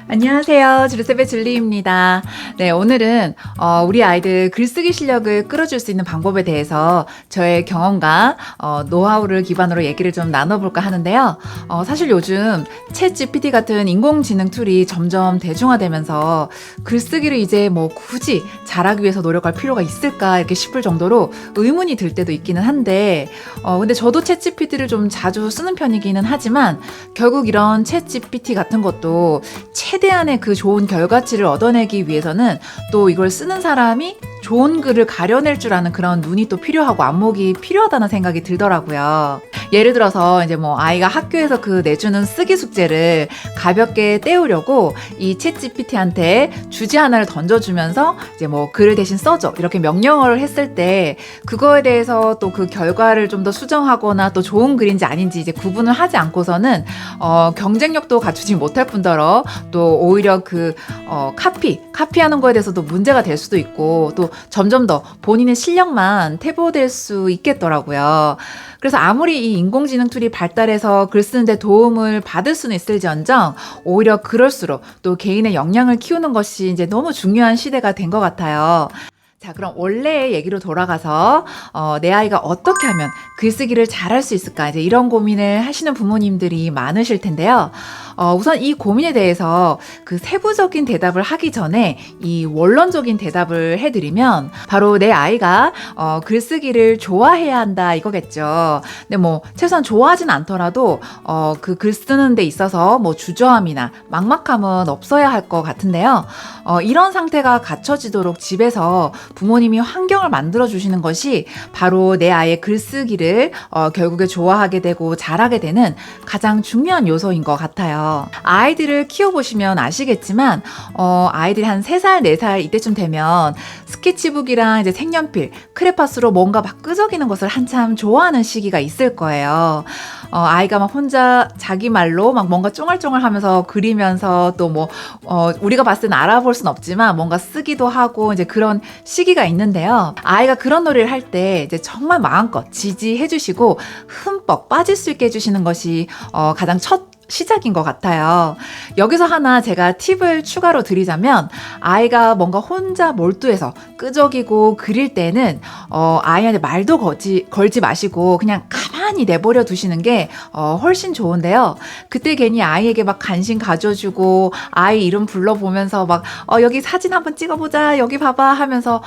안녕하세요. 주르세베 줄리입니다. 네, 오늘은 우리 아이들 글쓰기 실력을 끌어줄 수 있는 방법에 대해서 저의 경험과 노하우를 기반으로 얘기를 좀 나눠볼까 하는데요. 사실 요즘 챗 GPT 같은 인공지능 툴이 점점 대중화되면서 글쓰기를 이제 뭐 굳이 잘하기 위해서 노력할 필요가 있을까 이렇게 싶을 정도로 의문이 들 때도 있기는 한데 근데 저도 챗 GPT를 좀 자주 쓰는 편이기는 하지만 결국 이런 챗 GPT 같은 것도 최대한의 그 좋은 결과치를 얻어내기 위해서는 또 이걸 쓰는 사람이 좋은 글을 가려낼 줄 아는 그런 눈이 또 필요하고 안목이 필요하다는 생각이 들더라고요. 예를 들어서 이제 뭐 아이가 학교에서 그 내주는 쓰기 숙제를 가볍게 때우려고 이 챗 GPT한테 주제 하나를 던져주면서 이제 뭐 글을 대신 써줘 이렇게 명령어를 했을 때 그거에 대해서 또 그 결과를 좀 더 수정하거나 또 좋은 글인지 아닌지 이제 구분을 하지 않고서는 경쟁력도 갖추지 못할 뿐더러 또 오히려 그 카피하는 거에 대해서도 문제가 될 수도 있고 또 점점 더 본인의 실력만 퇴보될 수 있겠더라고요. 그래서 아무리 이 인공지능 툴이 발달해서 글 쓰는데 도움을 받을 수는 있을지언정 오히려 그럴수록 또 개인의 역량을 키우는 것이 이제 너무 중요한 시대가 된 것 같아요. 자, 그럼 원래의 얘기로 돌아가서 내 아이가 어떻게 하면 글쓰기를 잘할 수 있을까 이제 이런 고민을 하시는 부모님들이 많으실 텐데요. 우선 이 고민에 대해서 그 세부적인 대답을 하기 전에 이 원론적인 대답을 해드리면 바로 내 아이가 글쓰기를 좋아해야 한다 이거겠죠. 근데 뭐 최소한 좋아하진 않더라도 그 글 쓰는 데 있어서 뭐 주저함이나 막막함은 없어야 할 것 같은데요. 이런 상태가 갖춰지도록 집에서 부모님이 환경을 만들어 주시는 것이 바로 내 아이의 글쓰기를 결국에 좋아하게 되고 잘하게 되는 가장 중요한 요소인 것 같아요. 아이들을 키워보시면 아시겠지만 아이들이 한 3살, 4살 이때쯤 되면 스케치북이랑 이제 색연필, 크레파스로 뭔가 막 끄적이는 것을 한참 좋아하는 시기가 있을 거예요. 아이가 막 혼자 자기 말로 막 뭔가 쫑알쫑알 하면서 그리면서 또 뭐 우리가 봤을 때는 알아볼 순 없지만 뭔가 쓰기도 하고 이제 그런 시기가 있는데요. 아이가 그런 놀이를 할 때 이제 정말 마음껏 지지해 주시고 흠뻑 빠질 수 있게 해주시는 것이 가장 첫 시작인 것 같아요. 여기서 하나 제가 팁을 추가로 드리자면 아이가 뭔가 혼자 몰두해서 끄적이고 그릴 때는 아이한테 말도 걸지 마시고 그냥 가만히 내버려 두시는 게 훨씬 좋은데요. 그때 괜히 아이에게 막 관심 가져주고 아이 이름 불러보면서 막 여기 사진 한번 찍어보자 여기 봐봐 하면서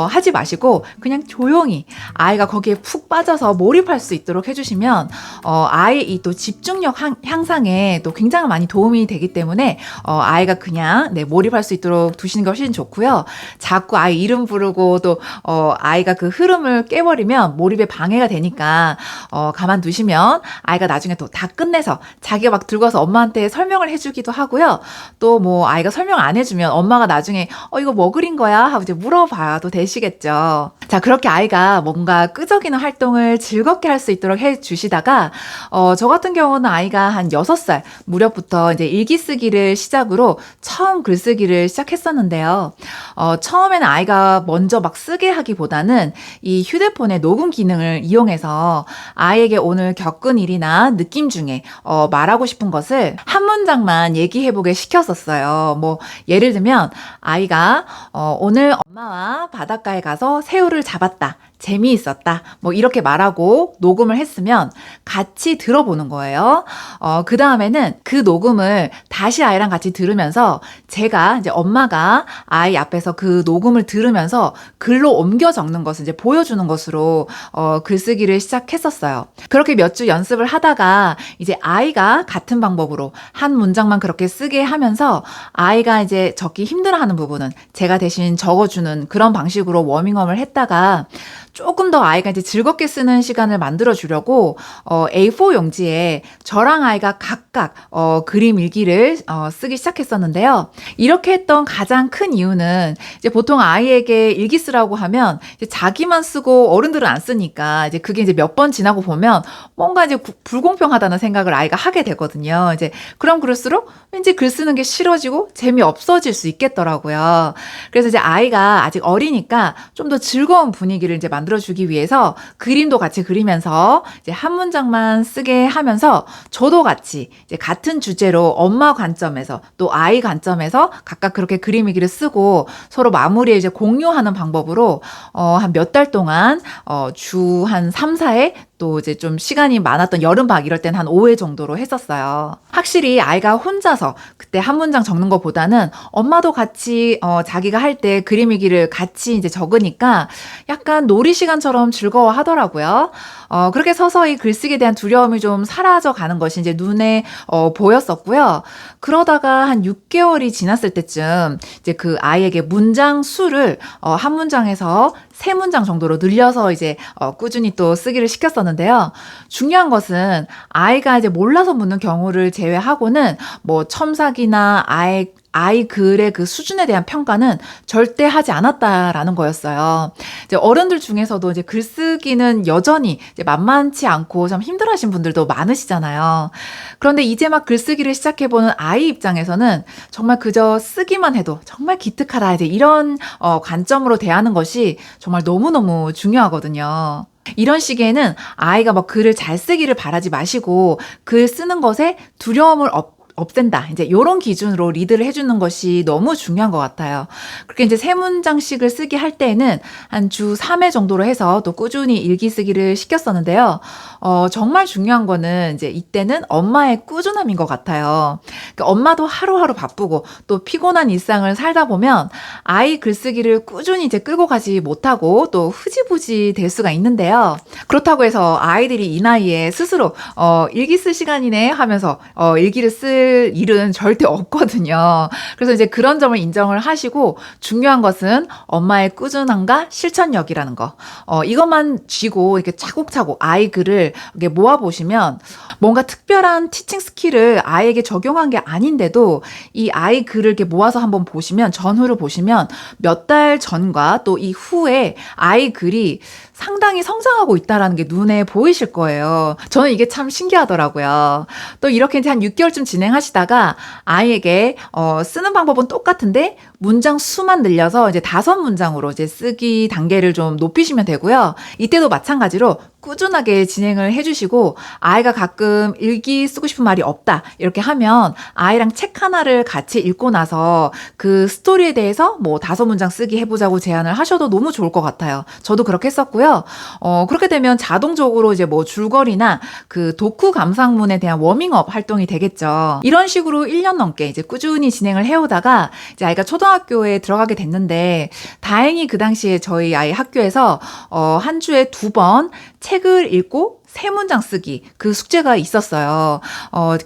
하지 마시고 그냥 조용히 아이가 거기에 푹 빠져서 몰입할 수 있도록 해주시면 아이의 이 또 집중력 향상에 또 굉장히 많이 도움이 되기 때문에 아이가 그냥 몰입할 수 있도록 두시는 게 훨씬 좋고요. 자꾸 아이 이름 부르고 또 아이가 그 흐름을 깨버리면 몰입에 방해가 되니까 가만두시면 아이가 나중에 또 다 끝내서 자기가 막 들고 와서 엄마한테 설명을 해주기도 하고요. 또 뭐 아이가 설명 안 해주면 엄마가 나중에 이거 뭐 그린 거야? 하고 이제 물어봐도 되시겠죠. 자, 그렇게 아이가 뭔가 끄적이는 활동을 즐겁게 할 수 있도록 해주시다가 저 같은 경우는 아이가 한 6살 무렵부터 이제 일기 쓰기를 시작으로 처음 글쓰기를 시작했었는데요. 처음에는 아이가 먼저 막 쓰게 하기보다는 이 휴대폰의 녹음 기능을 이용해서 아이에게 오늘 겪은 일이나 느낌 중에 말하고 싶은 것을 한 문장만 얘기해보게 시켰었어요. 뭐 예를 들면 아이가 오늘 엄마와 바닷가에 가서 새우를 잡았다. 재미있었다. 뭐 이렇게 말하고 녹음을 했으면 같이 들어보는 거예요. 그 다음에는 그 녹음을 다시 아이랑 같이 들으면서 제가 이제 엄마가 아이 앞에서 그 녹음을 들으면서 글로 옮겨 적는 것을 이제 보여주는 것으로 글쓰기를 시작했었어요. 그렇게 몇 주 연습을 하다가 이제 아이가 같은 방법으로 한 문장만 그렇게 쓰게 하면서 아이가 이제 적기 힘들어하는 부분은 제가 대신 적어주는 그런 방식으로 워밍업을 했다가 조금 더 아이가 이제 즐겁게 쓰는 시간을 만들어 주려고 A4 용지에 저랑 아이가 각각 그림 일기를 쓰기 시작했었는데요. 이렇게 했던 가장 큰 이유는 이제 보통 아이에게 일기 쓰라고 하면 이제 자기만 쓰고 어른들은 안 쓰니까 이제 그게 이제 몇 번 지나고 보면 뭔가 이제 불공평하다는 생각을 아이가 하게 되거든요. 이제 그럼 그럴수록 왠지 글 쓰는 게 싫어지고 재미없어질 수 있겠더라고요. 그래서 이제 아이가 아직 어리니까 좀 더 즐거운 분위기를 이제 만들어 만들어주기 위해서 그림도 같이 그리면서 이제 한 문장만 쓰게 하면서 저도 같이 이제 같은 주제로 엄마 관점에서 또 아이 관점에서 각각 그렇게 그림 일기를 쓰고 서로 마무리에 이제 공유하는 방법으로 한 몇 달 동안 주 한 3, 4회 또 이제 좀 시간이 많았던 여름방학 이럴 땐 한 5회 정도로 했었어요. 확실히 아이가 혼자서 그때 한 문장 적는 것보다는 엄마도 같이 자기가 할 때 그림 일기를 같이 이제 적으니까 약간 놀이 시간처럼 즐거워 하더라고요. 그렇게 서서히 글쓰기에 대한 두려움이 좀 사라져 가는 것이 이제 눈에 보였었고요. 그러다가 한 6개월이 지났을 때쯤 이제 그 아이에게 문장 수를 한 문장에서 3문장 정도로 늘려서 이제 꾸준히 또 쓰기를 시켰었는데요. 중요한 것은 아이가 이제 몰라서 묻는 경우를 제외하고는 뭐 첨삭이나 아이 글의 그 수준에 대한 평가는 절대 하지 않았다라는 거였어요. 이제 어른들 중에서도 이제 글쓰기는 여전히 이제 만만치 않고 좀 힘들어하신 분들도 많으시잖아요. 그런데 이제 막 글쓰기를 시작해보는 아이 입장에서는 정말 그저 쓰기만 해도 정말 기특하다 이제 이런 관점으로 대하는 것이 정말 너무너무 중요하거든요. 이런 시기에는 아이가 막 글을 잘 쓰기를 바라지 마시고 글 쓰는 것에 두려움을 없앤다. 이제 요런 기준으로 리드를 해주는 것이 너무 중요한 것 같아요. 그렇게 이제 3문장씩을 쓰기 할 때에는 한 주 3회 정도로 해서 또 꾸준히 일기 쓰기를 시켰었는데요. 정말 중요한 거는 이제 이때는 엄마의 꾸준함인 것 같아요. 그러니까 엄마도 하루하루 바쁘고 또 피곤한 일상을 살다 보면 아이 글쓰기를 꾸준히 이제 끌고 가지 못하고 또 흐지부지 될 수가 있는데요. 그렇다고 해서 아이들이 이 나이에 스스로 일기 쓸 시간이네 하면서 일기를 쓸 일은 절대 없거든요. 그래서 이제 그런 점을 인정을 하시고 중요한 것은 엄마의 꾸준함과 실천력이라는 거. 이것만 쥐고 이렇게 차곡차곡 아이 글을 이렇게 모아보시면 뭔가 특별한 티칭 스킬을 아이에게 적용한 게 아닌데도 이 아이 글을 이렇게 모아서 한번 보시면 전후를 보시면 몇 달 전과 또 이 후에 아이 글이 상당히 성장하고 있다는 게 눈에 보이실 거예요. 저는 이게 참 신기하더라고요. 또 이렇게 이제 한 6개월쯤 진행하시다가 아이에게 쓰는 방법은 똑같은데 문장 수만 늘려서 이제 5문장으로 이제 쓰기 단계를 좀 높이시면 되고요. 이때도 마찬가지로 꾸준하게 진행을 해주시고 아이가 가끔 일기 쓰고 싶은 말이 없다 이렇게 하면 아이랑 책 하나를 같이 읽고 나서 그 스토리에 대해서 뭐 5문장 쓰기 해보자고 제안을 하셔도 너무 좋을 것 같아요. 저도 그렇게 했었고요. 그렇게 되면 자동적으로 이제 뭐 줄거리나 그 독후 감상문에 대한 워밍업 활동이 되겠죠. 이런 식으로 1년 넘게 이제 꾸준히 진행을 해오다가 이제 아이가 초등학교에 들어가게 됐는데 다행히 그 당시에 저희 아이 학교에서 한 주에 2번 책을 읽고 3문장 쓰기 그 숙제가 있었어요.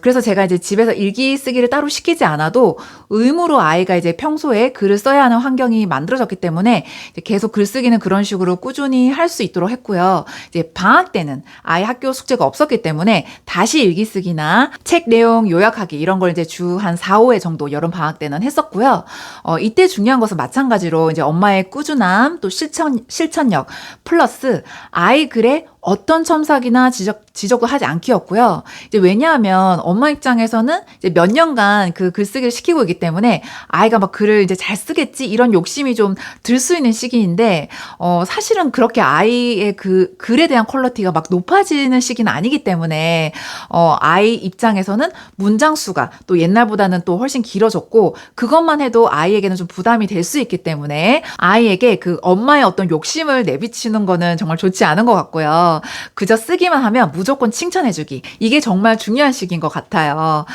그래서 제가 이제 집에서 일기 쓰기를 따로 시키지 않아도 의무로 아이가 이제 평소에 글을 써야 하는 환경이 만들어졌기 때문에 이제 계속 글쓰기는 그런 식으로 꾸준히 할 수 있도록 했고요. 이제 방학 때는 아이 학교 숙제가 없었기 때문에 다시 일기 쓰기나 책 내용 요약하기 이런 걸 이제 주 한 4, 5회 정도 여름 방학 때는 했었고요. 이때 중요한 것은 마찬가지로 이제 엄마의 꾸준함 또 실천력 플러스 아이 글에 어떤 첨삭이나 지적을 하지 않기였고요. 이제 왜냐하면 엄마 입장에서는 이제 몇 년간 그 글쓰기를 시키고 있기 때문에 아이가 막 글을 이제 잘 쓰겠지 이런 욕심이 좀 들 수 있는 시기인데 사실은 그렇게 아이의 그 글에 대한 퀄리티가 막 높아지는 시기는 아니기 때문에 아이 입장에서는 문장 수가 또 옛날보다는 또 훨씬 길어졌고 그것만 해도 아이에게는 좀 부담이 될 수 있기 때문에 아이에게 그 엄마의 어떤 욕심을 내비치는 거는 정말 좋지 않은 것 같고요. 그저 쓰기만 하면 무조건 칭찬해주기. 이게 정말 중요한 시기인 것 같아요.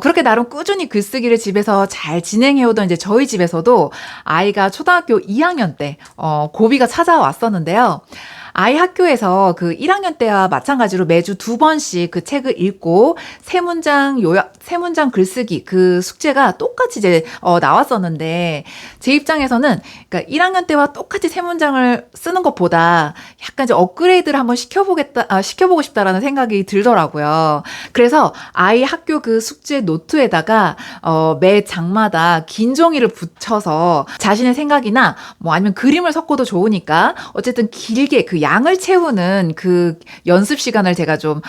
그렇게 나름 꾸준히 글쓰기를 집에서 잘 진행해오던 이제 저희 집에서도 아이가 초등학교 2학년 때 고비가 찾아왔었는데요. 아이 학교에서 그 1학년 때와 마찬가지로 매주 2번씩 그 책을 읽고 3문장 글쓰기 그 숙제가 똑같이 이제 나왔었는데 제 입장에서는 그러니까 1학년 때와 똑같이 3문장을 쓰는 것보다 약간 이제 업그레이드를 한번 시켜보고 싶다라는 생각이 들더라고요. 그래서 아이 학교 그 숙제 노트에다가 매 장마다 긴 종이를 붙여서 자신의 생각이나 뭐 아니면 그림을 섞어도 좋으니까 어쨌든 길게 그 양을 채우는 그 연습 시간을 제가 좀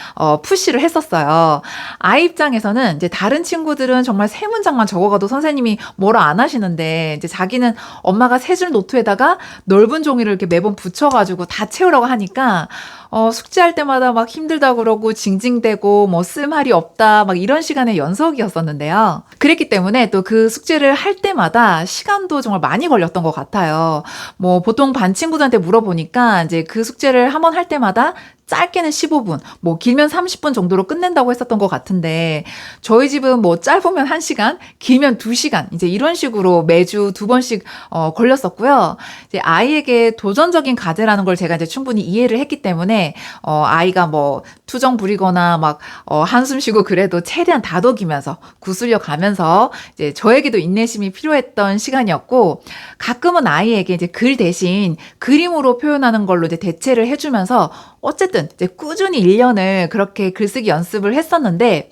푸시를 했었어요. 아이 입장에서는 이제 다른 친구들은 정말 세 문장만 적어가도 선생님이 뭐라 안 하시는데 이제 자기는 엄마가 세 줄 노트에다가 넓은 종이를 이렇게 매번 붙여가지고 다 채우라고 하니까 숙제할 때마다 막 힘들다 그러고 징징대고 뭐 쓸 말이 없다 막 이런 시간의 연속이었었는데요. 그랬기 때문에 또 그 숙제를 할 때마다 시간도 정말 많이 걸렸던 것 같아요. 뭐 보통 반 친구들한테 물어보니까 이제 그 숙제를 한번 할 때마다 짧게는 15분, 뭐 길면 30분 정도로 끝낸다고 했었던 것 같은데 저희 집은 뭐 짧으면 1시간, 길면 2시간 이제 이런 식으로 매주 2번씩 걸렸었고요. 이제 아이에게 도전적인 과제라는 걸 제가 이제 충분히 이해를 했기 때문에 아이가 뭐 투정 부리거나 막 한숨 쉬고 그래도 최대한 다독이면서 구슬려 가면서 이제 저에게도 인내심이 필요했던 시간이었고 가끔은 아이에게 이제 글 대신 그림으로 표현하는 걸로 이제 대체를 해주면서 어쨌든 이제 꾸준히 1년을 그렇게 글쓰기 연습을 했었는데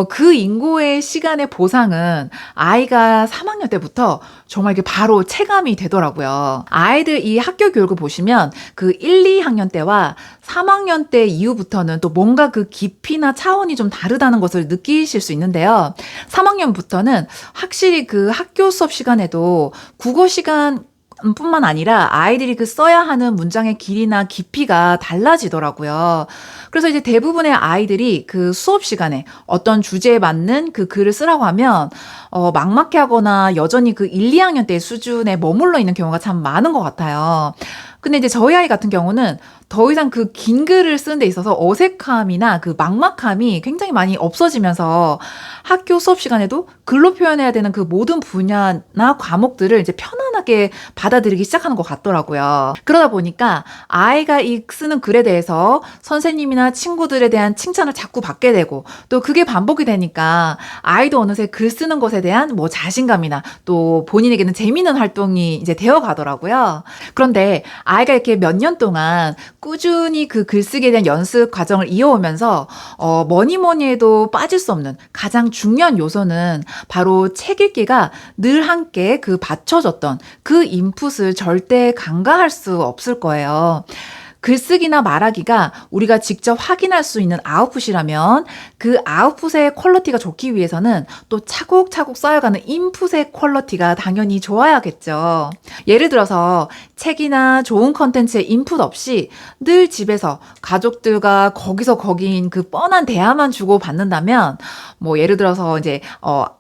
그 인고의 시간의 보상은 아이가 3학년 때부터 정말 이게 바로 체감이 되더라고요. 아이들 이 학교 교육을 보시면 그 1, 2학년 때와 3학년 때 이후부터는 또 뭔가 그 깊이나 차원이 좀 다르다는 것을 느끼실 수 있는데요. 3학년부터는 확실히 그 학교 수업 시간에도 국어 시간 뿐만 아니라 아이들이 그 써야 하는 문장의 길이나 깊이가 달라지더라고요. 그래서 이제 대부분의 아이들이 그 수업 시간에 어떤 주제에 맞는 그 글을 쓰라고 하면 막막해 하거나 여전히 그 1, 2학년 때 수준에 머물러 있는 경우가 참 많은 것 같아요. 근데 이제 저희 아이 같은 경우는 더 이상 그 긴 글을 쓰는 데 있어서 어색함이나 그 막막함이 굉장히 많이 없어지면서 학교 수업 시간에도 글로 표현해야 되는 그 모든 분야나 과목들을 이제 편안하게 받아들이기 시작하는 것 같더라고요. 그러다 보니까 아이가 이 쓰는 글에 대해서 선생님이나 친구들에 대한 칭찬을 자꾸 받게 되고 또 그게 반복이 되니까 아이도 어느새 글 쓰는 것에 대한 뭐 자신감이나 또 본인에게는 재미있는 활동이 이제 되어 가더라고요. 그런데 아이가 이렇게 몇 년 동안 꾸준히 그 글쓰기에 대한 연습 과정을 이어오면서 뭐니 뭐니 해도 빠질 수 없는 가장 중요한 요소는 바로 책 읽기가 늘 함께 그 받쳐줬던 그 인풋을 절대 간과할 수 없을 거예요. 글쓰기나 말하기가 우리가 직접 확인할 수 있는 아웃풋이라면 그 아웃풋의 퀄리티가 좋기 위해서는 또 차곡차곡 쌓여가는 인풋의 퀄리티가 당연히 좋아야겠죠. 예를 들어서 책이나 좋은 컨텐츠의 인풋 없이 늘 집에서 가족들과 거기서 거기인 그 뻔한 대화만 주고 받는다면 뭐 예를 들어서 이제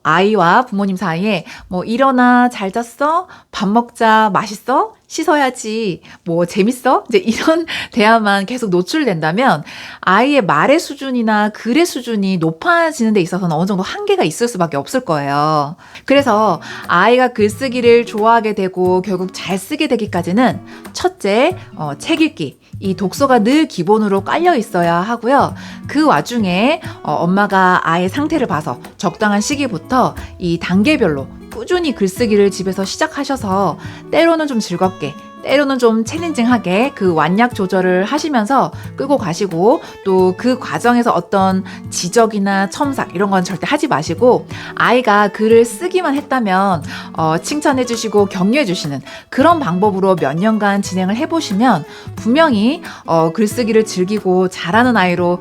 아이와 부모님 사이에 뭐 일어나 잘 잤어? 밥 먹자 맛있어? 씻어야지 뭐 재밌어? 이제 이런 대화만 계속 노출된다면 아이의 말의 수준이나 글의 수준이 높아지는 데 있어서는 어느 정도 한계가 있을 수밖에 없을 거예요. 그래서 아이가 글쓰기를 좋아하게 되고 결국 잘 쓰게 되기까지는 첫째, 책 읽기. 이 독서가 늘 기본으로 깔려 있어야 하고요. 그 와중에 엄마가 아이의 상태를 봐서 적당한 시기부터 이 단계별로 꾸준히 글쓰기를 집에서 시작하셔서 때로는 좀 즐겁게 때로는 좀 챌린징하게 그 완약 조절을 하시면서 끌고 가시고 또 그 과정에서 어떤 지적이나 첨삭 이런 건 절대 하지 마시고 아이가 글을 쓰기만 했다면 칭찬해 주시고 격려해 주시는 그런 방법으로 몇 년간 진행을 해보시면 분명히 글쓰기를 즐기고 잘하는 아이로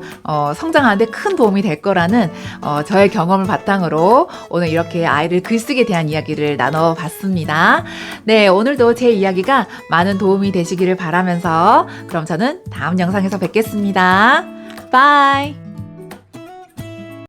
성장하는 데 큰 도움이 될 거라는 저의 경험을 바탕으로 오늘 이렇게 아이를 글쓰기에 대한 이야기를 나눠봤습니다. 네, 오늘도 제 이야기가 많은 도움이 되시기를 바라면서 그럼 저는 다음 영상에서 뵙겠습니다. 바이.